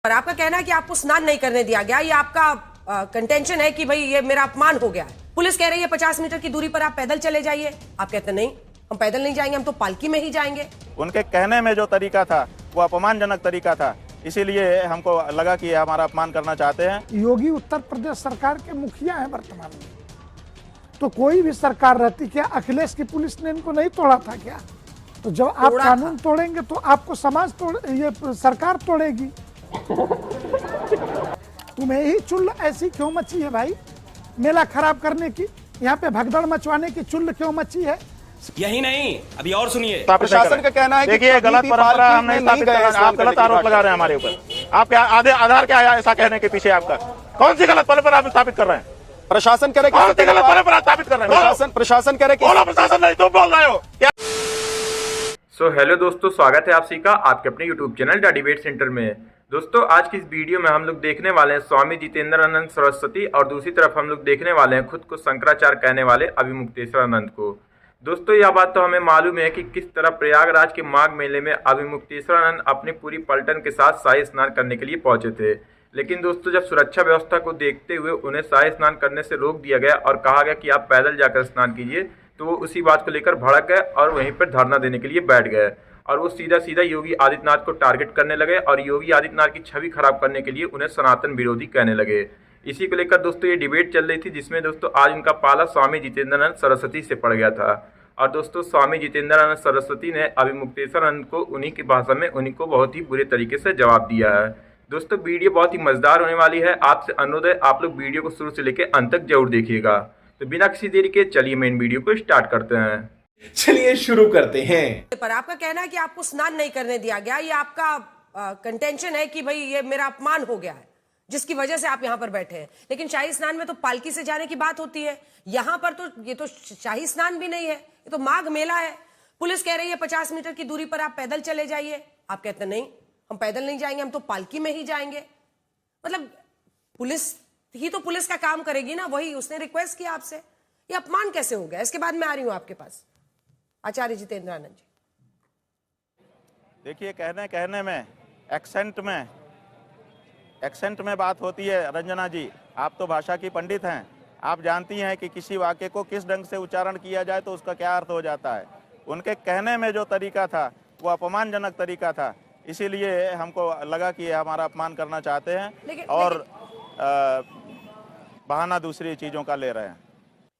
पर आपका कहना है कि आपको स्नान नहीं करने दिया गया, ये आपका कंटेंशन है कि भाई ये मेरा अपमान हो गया है। पुलिस कह रही है 50 मीटर की दूरी पर आप पैदल चले जाइए, आप कहते नहीं हम पैदल नहीं जाएंगे, हम तो पालकी में ही जाएंगे। उनके कहने में जो तरीका था वो अपमानजनक तरीका था, इसीलिए हमको लगा कि हमारा अपमान करना चाहते हैं। योगी उत्तर प्रदेश सरकार के मुखिया हैं वर्तमान में, तो कोई भी सरकार रहती, क्या अखिलेश की पुलिस ने इनको नहीं तोड़ा था क्या? तो जब आप कानून तोड़ेंगे तो आपको समाज ये सरकार तोड़ेगी। तुम्हें ही चुल्ल ऐसी क्यों मची है भाई, मेला खराब करने की, यहाँ पे भगदड़ मचवाने की चुल्ल क्यों मची है? यही नहीं, अभी और सुनिए। प्रशासन का कहना है कि देखिए गलत परंपरा हम नहीं स्थापित कर रहे हैं, आप गलत आरोप लगा रहे हैं हमारे ऊपर। आप क्या आधार क्या है ऐसा कहने के पीछे आपका? कौन सी गलत परंपरा आप स्थापित कर रहे हैं? प्रशासन कह रहे कौन सी गलत परंपरा स्थापित कर रहे हैं? प्रशासन कह रहे प्रशासन नहीं, तुम बोल रहे हो क्या? सो हेलो दोस्तों, स्वागत है आप सभी का आपके अपने YouTube channel the debate centre में। दोस्तों आज की इस वीडियो में हम लोग देखने वाले हैं स्वामी जितेंद्रानंद सरस्वती और दूसरी तरफ हम लोग देखने वाले हैं खुद को शंकराचार्य कहने वाले अभिमुक्तेश्वरानंद को। दोस्तों यह बात तो हमें मालूम है कि किस तरह प्रयागराज के माघ मेले में अभिमुक्तेश्वरानंद अपनी पूरी पलटन के साथ शाही स्नान करने के लिए पहुंचे थे, लेकिन दोस्तों जब सुरक्षा व्यवस्था को देखते हुए उन्हें शाही स्नान करने से रोक दिया गया और कहा गया कि आप पैदल जाकर स्नान कीजिए, तो वो उसी बात को लेकर भड़क गए और वहीं पर धरना देने के लिए बैठ गए और वो सीधा सीधा योगी आदित्यनाथ को टारगेट करने लगे और योगी आदित्यनाथ की छवि खराब करने के लिए उन्हें सनातन विरोधी कहने लगे। इसी को लेकर दोस्तों ये डिबेट चल रही थी, जिसमें दोस्तों आज उनका पाला स्वामी जितेंद्रानंद सरस्वती से पड़ गया था और दोस्तों स्वामी जितेंद्रानंद सरस्वती ने अभिमुक्तेश्वरानंद को उन्हीं की भाषा में उन्हीं को बहुत ही बुरे तरीके से जवाब दिया है। दोस्तों वीडियो बहुत ही मजेदार होने वाली है, आपसे अनुरोध है आप लोग वीडियो को शुरू से लेकर अंत तक जरूर देखिएगा। तो बिना किसी देरी के चलिए मेन वीडियो को स्टार्ट करते हैं। चलिए शुरू करते हैं। पर आपका कहना है कि आपको स्नान नहीं करने दिया गया, ये आपका कंटेंशन है कि भाई ये मेरा अपमान हो गया है, जिसकी वजह से आप यहाँ पर बैठे हैं। लेकिन शाही स्नान में तो पालकी से जाने की बात होती है, यहाँ पर तो ये तो शाही स्नान भी नहीं है, ये तो माघ मेला है। पुलिस कह रही है 50 मीटर की दूरी पर आप पैदल चले जाइए, आप कहते नहीं हम पैदल नहीं जाएंगे, हम तो पालकी में ही जाएंगे। मतलब पुलिस ही तो पुलिस का काम करेगी ना, वही उसने रिक्वेस्ट किया आपसे, ये अपमान कैसे हो गया? इसके बाद मैं आ रही हूं आपके पास आचार्य जितेंद्रानंद जी। देखिए कहने में एक्सेंट में बात होती है। रंजना जी आप तो भाषा की पंडित हैं, आप जानती हैं कि किसी वाक्य को किस ढंग से उच्चारण किया जाए तो उसका क्या अर्थ हो जाता है। उनके कहने में जो तरीका था वो अपमानजनक तरीका था, इसीलिए हमको लगा कि हमारा अपमान करना चाहते हैं और बहाना दूसरी चीजों का ले रहे हैं।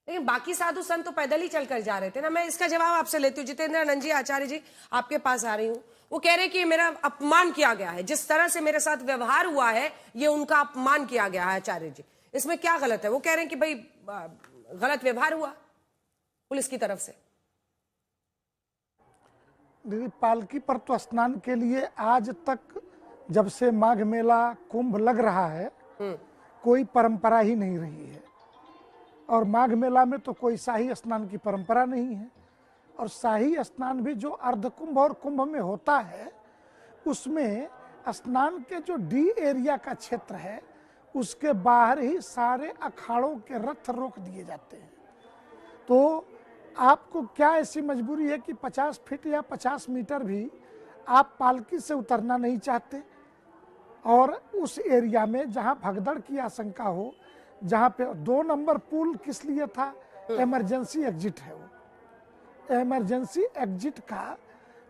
लेकिन बाकी साधु संत तो पैदल ही चलकर जा रहे थे ना। मैं इसका जवाब आपसे लेती हूँ। जितेंद्रानंद जी, आचार्य जी आपके पास आ रही हूँ। वो कह रहे हैं कि मेरा अपमान किया गया है, जिस तरह से मेरे साथ व्यवहार हुआ है ये उनका अपमान किया गया है। आचार्य जी इसमें क्या गलत है? वो कह रहे हैं कि भाई गलत व्यवहार हुआ पुलिस की तरफ से। दीदी पालकी पर तो स्नान के लिए आज तक जब से माघ मेला कुंभ लग रहा है कोई परंपरा ही नहीं रही है, और माघ मेला में तो कोई शाही स्नान की परंपरा नहीं है। और शाही स्नान भी जो अर्धकुंभ और कुंभ में होता है उसमें स्नान के जो डी एरिया का क्षेत्र है उसके बाहर ही सारे अखाड़ों के रथ रोक दिए जाते हैं। तो आपको क्या ऐसी मजबूरी है कि 50 फीट या 50 मीटर भी आप पालकी से उतरना नहीं चाहते? और उस एरिया में जहां भगदड़ की आशंका हो, जहां पे 2 नंबर पुल किस लिए था? इमरजेंसी एग्जिट है। वो इमरजेंसी एग्जिट का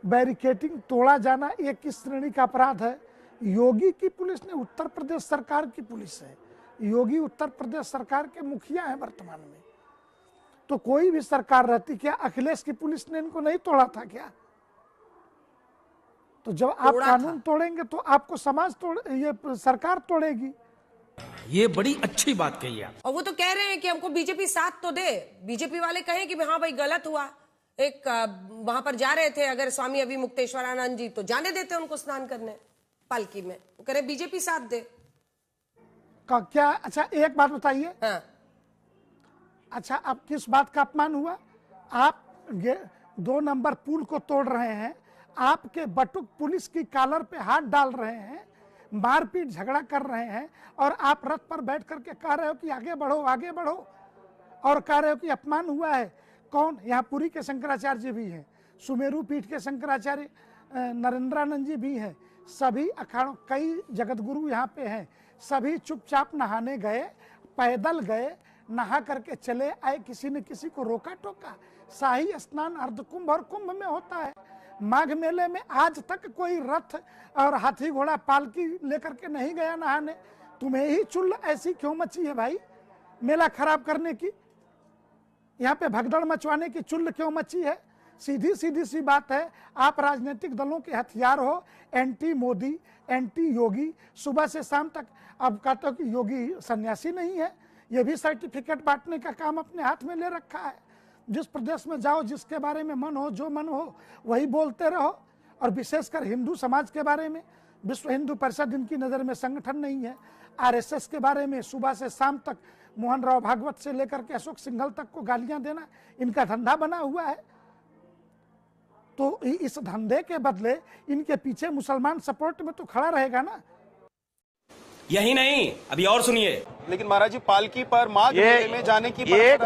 बैरिकेडिंग तोड़ा जाना ये किस श्रेणी का अपराध है? योगी की पुलिस ने, उत्तर प्रदेश सरकार की पुलिस है, योगी उत्तर प्रदेश सरकार के मुखिया हैं वर्तमान में, तो कोई भी सरकार रहती, क्या अखिलेश की पुलिस ने इनको नहीं तोड़ा था क्या? तो जब आप कानून तोड़ेंगे तो आपको समाज ये सरकार तोड़ेगी। ये बड़ी अच्छी बात कही आप। और वो तो कह रहे हैं कि हमको बीजेपी साथ तो दे। बीजेपी वाले कहें कि हाँ भाई गलत हुआ, एक वहां पर जा रहे थे अगर स्वामी अभिमुक्तेश्वरानंद जी तो जाने देते उनको स्नान करने पालकी में। वो कह रहे बीजेपी साथ दे क्या? अच्छा एक बात बताइए। हाँ। अच्छा अब किस बात का अपमान हुआ? आप 2 नंबर पुल को तोड़ रहे हैं, आपके बटुक पुलिस की कॉलर पे हाथ डाल रहे हैं, मारपीट झगड़ा कर रहे हैं, और आप रथ पर बैठ करके कह रहे हो कि आगे बढ़ो आगे बढ़ो, और कह रहे हो कि अपमान हुआ है। कौन? यहाँ पुरी के शंकराचार्य जी भी हैं, सुमेरु पीठ के शंकराचार्य नरेंद्रानंद जी भी हैं, सभी अखाड़ों, कई जगत गुरु यहाँ पे हैं, सभी चुपचाप नहाने गए, पैदल गए, नहा करके चले आए, किसी ने किसी को रोका टोका। शाही स्नान अर्धकुंभ और कुंभ में होता है। माघ मेले में आज तक कोई रथ और हाथी घोड़ा पालकी लेकर के नहीं गया नहाने। तुम्हें ही चुल्ल ऐसी क्यों मची है भाई, मेला खराब करने की, यहाँ पे भगदड़ मचवाने की चुल्ल क्यों मची है? सीधी सीधी सी बात है, आप राजनीतिक दलों के हथियार हो, एंटी मोदी, एंटी योगी, सुबह से शाम तक। अब कहते हो कि योगी सन्यासी नहीं है, ये भी सर्टिफिकेट बांटने का काम अपने हाथ में ले रखा है। जिस प्रदेश में जाओ, जिसके बारे में मन हो, जो मन हो वही बोलते रहो। और विशेषकर हिंदू समाज के बारे में, विश्व हिंदू परिषद इनकी नज़र में संगठन नहीं है। आरएसएस के बारे में सुबह से शाम तक मोहन राव भागवत से लेकर के अशोक सिंघल तक को गालियां देना इनका धंधा बना हुआ है। तो इस धंधे के बदले इनके पीछे मुसलमान सपोर्ट में तो खड़ा रहेगा ना। यही नहीं, अभी और सुनिए। लेकिन महाराज जी, पालकी पर माघ मेले में जाने की एक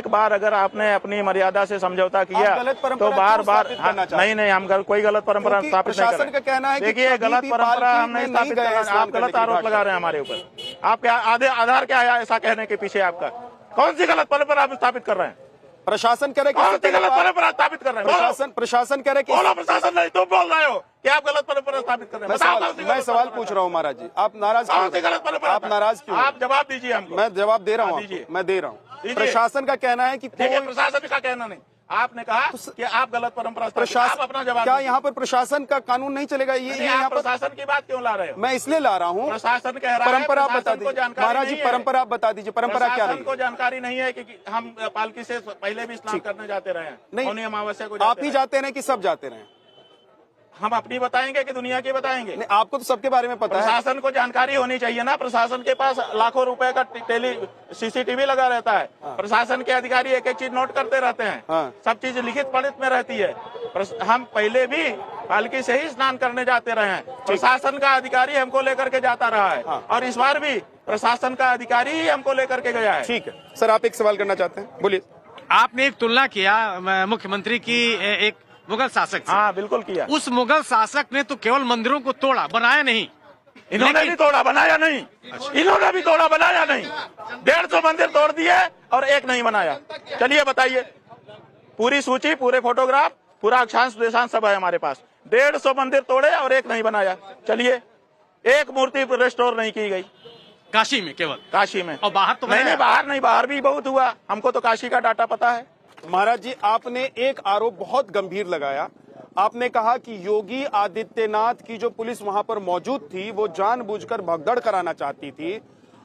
बार अगर आपने अपनी मर्यादा से समझौता किया तो बार बार नहीं, हम कोई गलत परंपरा स्थापित नहीं कर रहे। कहना है देखिए, गलत परंपरा हम नहीं स्थापित कर रहे। आप गलत आरोप लगा रहे हैं हमारे ऊपर। आप क्या आधार क्या है ऐसा कहने के पीछे? आपका कौन सी गलत परंपरा आप स्थापित कर रहे हैं? प्रशासन कह रहे कि गलत परंपरा स्थापित कर रहे हैं। प्रशासन कह रहे कि प्रशासन नहीं, तुम बोल रहे हो कि आप गलत परंपरा स्थापित कर रहे हैं। मैं सवाल पूछ रहा हूँ महाराज जी, आप नाराज क्यों? आप नाराज क्यों? आप जवाब दीजिए हमको। मैं जवाब दे रहा हूँ, मैं दे रहा हूँ। प्रशासन का कहना है कि प्रशासन का कहना नहीं, आपने कहा कि आप गलत परंपरा प्रशासन अपना जवाब। क्या यहाँ पर प्रशासन का कानून नहीं चलेगा? ये यहाँ पर प्रशासन की बात क्यों ला रहे हो? मैं इसलिए ला रहा हूँ, प्रशासन कह रहा है परंपरा आप बता दीजिए महाराज जी, परंपरा आप बता दीजिए, परंपरा क्या है? को जानकारी नहीं है कि हम पालकी से पहले भी स्नान करने जाते रहे हैं। नहीं, अमावस्या को आप ही जाते रहे कि सब जाते रहे? हम अपनी बताएंगे कि दुनिया की बताएंगे? नहीं, आपको तो सबके बारे में पता है। प्रशासन को जानकारी होनी चाहिए ना। प्रशासन के पास लाखों रुपए का सीसीटीवी लगा रहता है। प्रशासन के अधिकारी एक एक चीज नोट करते रहते हैं। सब चीज लिखित पढ़ित में रहती है। हम पहले भी पालकी से ही स्नान करने जाते रहे हैं। प्रशासन का अधिकारी हमको लेकर के जाता रहा है और इस बार भी प्रशासन का अधिकारी ही हमको लेकर के गया है। ठीक है सर, आप एक सवाल करना चाहते हैं, बोलिए। आपने एक तुलना किया मुख्यमंत्री की एक मुगल शासक से। हाँ, बिल्कुल किया। उस मुगल शासक ने तो केवल मंदिरों को तोड़ा, बनाया नहीं। इन्होंने भी तोड़ा, बनाया नहीं। इन्होंने भी तोड़ा, बनाया नहीं। 150 मंदिर तोड़ दिए और एक नहीं बनाया। चलिए बताइए, पूरी सूची, पूरे फोटोग्राफ, पूरा अक्षांश देशांश सब है हमारे पास। 150 मंदिर तोड़े और एक नहीं बनाया। चलिए, एक मूर्ति रिस्टोर नहीं की गई काशी में, केवल काशी में। और बाहर तो नहीं, बाहर भी बहुत हुआ। हमको तो काशी का डाटा पता है। महाराज जी, आपने एक आरोप बहुत गंभीर लगाया। आपने कहा कि योगी आदित्यनाथ की जो पुलिस वहां पर मौजूद थी वो जानबूझकर भगदड़ कराना चाहती थी,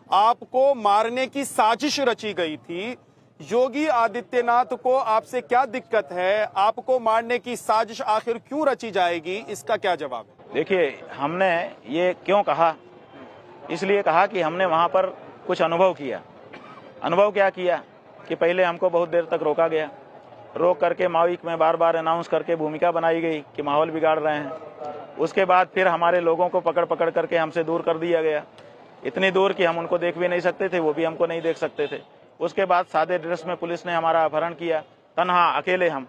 आपको मारने की साजिश रची गई थी। योगी आदित्यनाथ को आपसे क्या दिक्कत है? आपको मारने की साजिश आखिर क्यों रची जाएगी, इसका क्या जवाब है? देखिए, हमने ये क्यों कहा, इसलिए कहा कि हमने वहां पर कुछ अनुभव किया। अनुभव क्या किया कि पहले हमको बहुत देर तक रोका गया। रोक करके माइक में बार बार अनाउंस करके भूमिका बनाई गई कि माहौल बिगाड़ रहे हैं। उसके बाद फिर हमारे लोगों को पकड़ पकड़ करके हमसे दूर कर दिया गया, इतनी दूर कि हम उनको देख भी नहीं सकते थे, वो भी हमको नहीं देख सकते थे। उसके बाद सादे ड्रेस में पुलिस ने हमारा अपहरण किया, तन्हा अकेले हम,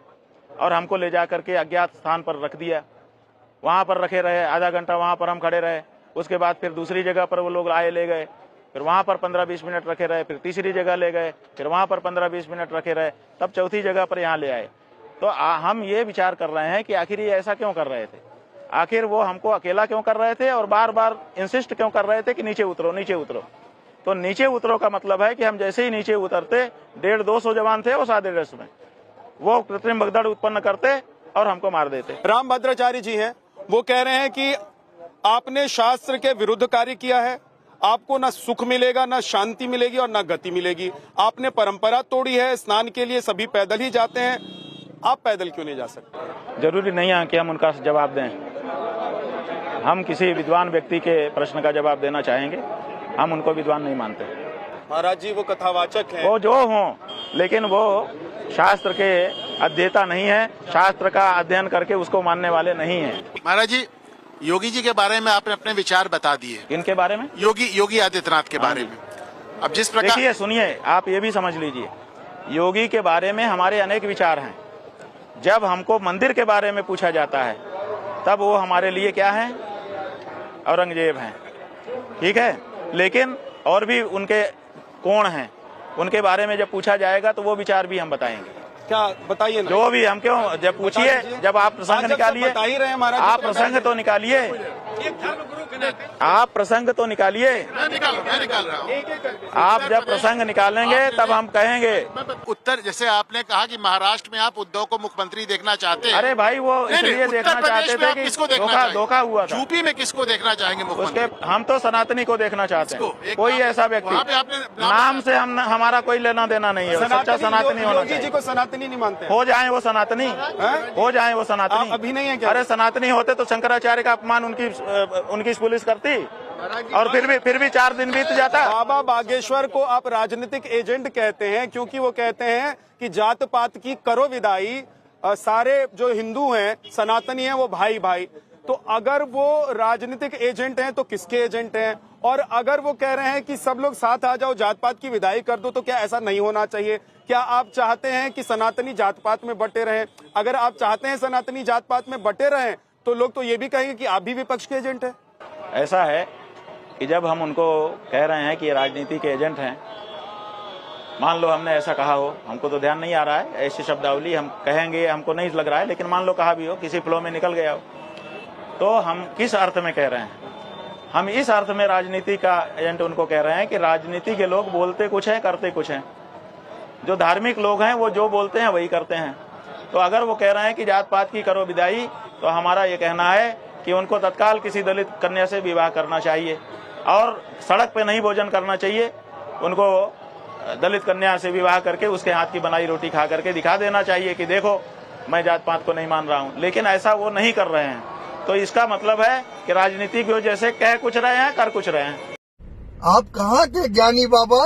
और हमको ले जा करके अज्ञात स्थान पर रख दिया। वहाँ पर रखे रहे, आधा घंटा वहाँ पर हम खड़े रहे। उसके बाद फिर दूसरी जगह पर वो लोग आए, ले गए, फिर वहाँ पर 15-20 मिनट रखे रहे, फिर तीसरी जगह ले गए, फिर वहाँ पर 15-20 मिनट रखे रहे, तब चौथी जगह पर यहाँ ले आए। तो हम ये विचार कर रहे हैं कि आखिर ये ऐसा क्यों कर रहे थे, आखिर वो हमको अकेला क्यों कर रहे थे और बार बार इंसिस्ट क्यों कर रहे थे कि नीचे उतरो, नीचे उतरो। तो नीचे उतरो का मतलब है कि हम जैसे ही नीचे उतरते, 150-200 जवान थे वो सादे ड्रेस में, वो कृत्रिम भगदड़ उत्पन्न करते और हमको मार देते। राम भद्राचार्य जी हैं, वो कह रहे हैं कि आपने शास्त्र के विरुद्ध कार्य किया है, आपको ना सुख मिलेगा, ना शांति मिलेगी और ना गति मिलेगी। आपने परंपरा तोड़ी है, स्नान के लिए सभी पैदल ही जाते हैं, आप पैदल क्यों नहीं जा सकते? जरूरी नहीं है कि हम उनका जवाब दें। हम किसी विद्वान व्यक्ति के प्रश्न का जवाब देना चाहेंगे, हम उनको विद्वान नहीं मानते। महाराज जी, वो कथावाचक हैं, वो जो हों, लेकिन वो शास्त्र के अध्येता नहीं है, शास्त्र का अध्ययन करके उसको मानने वाले नहीं है। महाराज जी, योगी जी के बारे में आपने अपने विचार बता दिए। इनके बारे में? योगी आदित्यनाथ के बारे में। अब जिस प्रकार, देखिए, सुनिए, आप ये भी समझ लीजिए, योगी के बारे में हमारे अनेक विचार हैं। जब हमको मंदिर के बारे में पूछा जाता है तब वो हमारे लिए क्या है, औरंगजेब हैं। ठीक है, लेकिन और भी उनके कोण हैं, उनके बारे में जब पूछा जाएगा तो वो विचार भी हम बताएंगे। क्या बताइए ना, जो भी हम क्यों, जब पूछिए, जब आप प्रसंग निकालिए, बता ही रहे हैं महाराज, आप प्रसंग तो निकालिए, आप प्रसंग तो निकालिए। मैं निकाल रहा हूँ। आप जब प्रसंग निकालेंगे तब हम कहेंगे। उत्तर, जैसे आपने कहा कि महाराष्ट्र में आप उद्धव को मुख्यमंत्री देखना चाहते हैं। अरे भाई, वो इसलिए देखना चाहते थे कि धोखा हुआ था। यूपी में किसको देखना चाहेंगे मुख्यमंत्री? उसके हम तो सनातनी को देखना चाहते हैं। कोई ऐसा व्यक्ति, वहाँ पे आपने नाम से हम हमारा कोई लेना देना नहीं है, सच्चा सनातनी होना योगी जी चाहिए। को सनातनी नहीं मानते? हो जाए वो सनातनी, हो जाए वो सनातनी। आप अभी नहीं है क्या? अरे सनातनी होते तो शंकराचार्य का अपमान उनकी पुलिस करती, और फिर भी 4 दिन बीत जाता। बाबा बागेश्वर को आप राजनीतिक एजेंट कहते हैं क्योंकि वो कहते हैं कि जात पात की करो विदाई, सारे जो हिंदू हैं, सनातनी हैं, वो भाई भाई। तो अगर वो राजनीतिक एजेंट हैं तो किसके एजेंट हैं? और अगर वो कह रहे हैं कि सब लोग साथ आ जाओ, जात पात की विदाई कर दो, तो क्या ऐसा नहीं होना चाहिए? क्या आप चाहते हैं कि सनातनी जात पात में बटे रहें? अगर आप चाहते हैं सनातनी जात पात में बटे रहें तो लोग तो ये भी कहेंगे कि आप भी विपक्ष के एजेंट हैं। ऐसा है कि जब हम उनको कह रहे हैं कि राजनीति के एजेंट हैं, मान लो हमने ऐसा कहा हो, हमको तो ध्यान नहीं आ रहा है, ऐसी शब्दावली हम कहेंगे हमको नहीं लग रहा है, लेकिन मान लो कहा भी हो, किसी फ्लो में निकल गया हो, तो हम किस अर्थ में कह रहे हैं? हम इस अर्थ में राजनीति का एजेंट उनको कह रहे हैं कि राजनीति के लोग बोलते कुछ हैं, करते कुछ हैं। जो धार्मिक लोग हैं वो जो बोलते हैं वही करते हैं। तो अगर वो कह रहे हैं कि जात पात की करो विदाई, तो हमारा ये कहना है कि उनको तत्काल किसी दलित कन्या से विवाह करना चाहिए, और सड़क पे नहीं भोजन करना चाहिए। उनको दलित कन्या से विवाह करके उसके हाथ की बनाई रोटी खा करके दिखा देना चाहिए कि देखो मैं जात पात को नहीं मान रहा हूँ। लेकिन ऐसा वो नहीं कर रहे हैं, तो इसका मतलब है कि राजनीति की वजह से कह कुछ रहे हैं, कर कुछ रहे हैं। आप कहाँ के ज्ञानी बाबा?